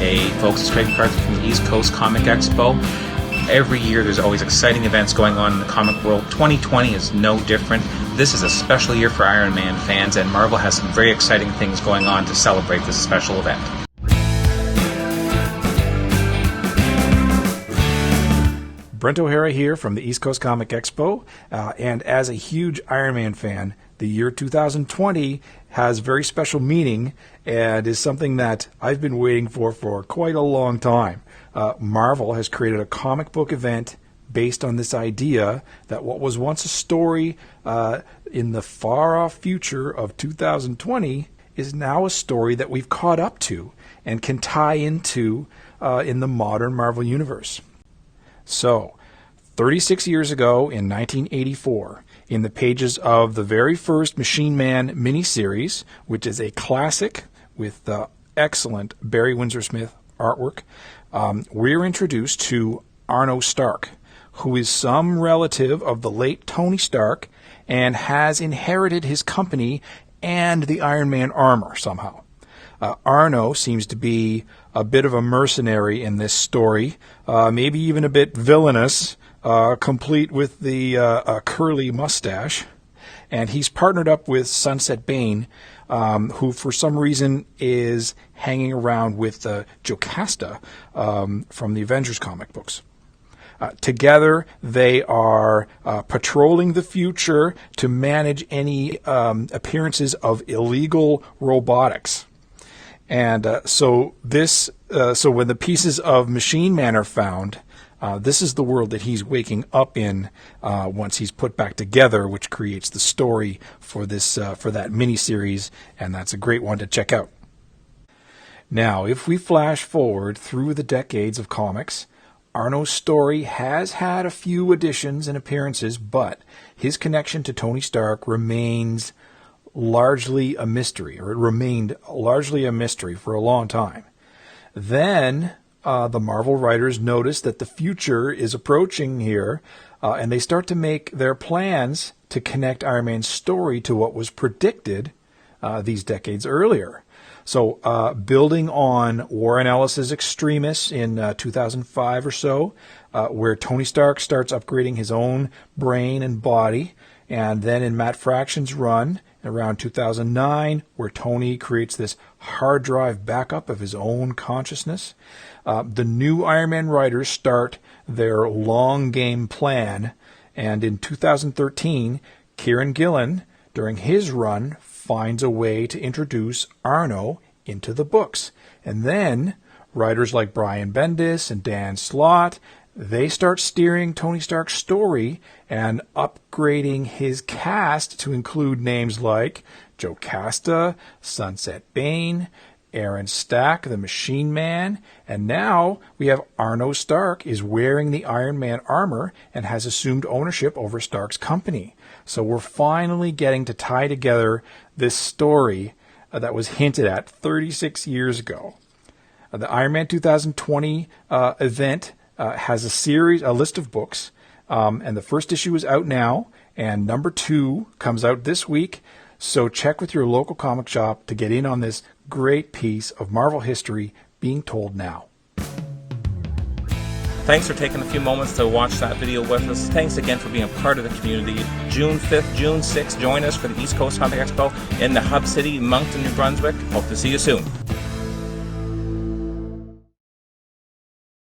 Hey folks, it's Craig McCarthy from the East Coast Comic Expo. Every year there's always exciting events going on in the comic world. 2020 is no different. This is a special year for Iron Man fans, and Marvel has some very exciting things going on to celebrate this special event. Brent O'Hara here from the East Coast Comic Expo, and as a huge Iron Man fan, the year 2020 has very special meaning and is something that I've been waiting for quite a long time. Marvel has created a comic book event based on this idea that what was once a story in the far-off future of 2020 is now a story that we've caught up to and can tie into in the modern Marvel Universe. So, 36 years ago in 1984, in the pages of the very first Machine Man miniseries, which is a classic with excellent Barry Windsor-Smith artwork, we're introduced to Arno Stark, who is some relative of the late Tony Stark and has inherited his company and the Iron Man armor somehow. Arno seems to be a bit of a mercenary in this story, maybe even a bit villainous, complete with the curly mustache. And he's partnered up with Sunset Bane, who for some reason is hanging around with Jocasta from the Avengers comic books. Together, they are patrolling the future to manage any appearances of illegal robotics. And so when the pieces of Machine Man are found, this is the world that he's waking up in once he's put back together, which creates the story for this for that miniseries, and that's a great one to check out. Now, if we flash forward through the decades of comics, Arno's story has had a few additions and appearances, but his connection to Tony Stark remains largely a mystery, or it remained largely a mystery for a long time. Then the Marvel writers notice that the future is approaching here, and they start to make their plans to connect Iron Man's story to what was predicted these decades earlier. So building on Warren Ellis's Extremis in 2005 or so, where Tony Stark starts upgrading his own brain and body, and then in Matt Fraction's run around 2009, where Tony creates this hard drive backup of his own consciousness, the new Iron Man writers start their long game plan, and in 2013, Kieran Gillen, during his run, finds a way to introduce Arno into the books. And then writers like Brian Bendis and Dan Slott, they start steering Tony Stark's story and upgrading his cast to include names like Jocasta, Sunset Bane, Aaron Stack, the Machine Man, and now we have Arno Stark is wearing the Iron Man armor and has assumed ownership over Stark's company. So we're finally getting to tie together this story that was hinted at 36 years ago. The Iron Man 2020 event has a list of books, and the first issue is out now, and number 2 comes out this week. So check with your local comic shop to get in on this great piece of Marvel history being told now. Thanks for taking a few moments to watch that video with us. Thanks again for being a part of the community. June 5th, June 6th, join us for the East Coast Comic Expo in the Hub City, Moncton, New Brunswick. Hope to see you soon.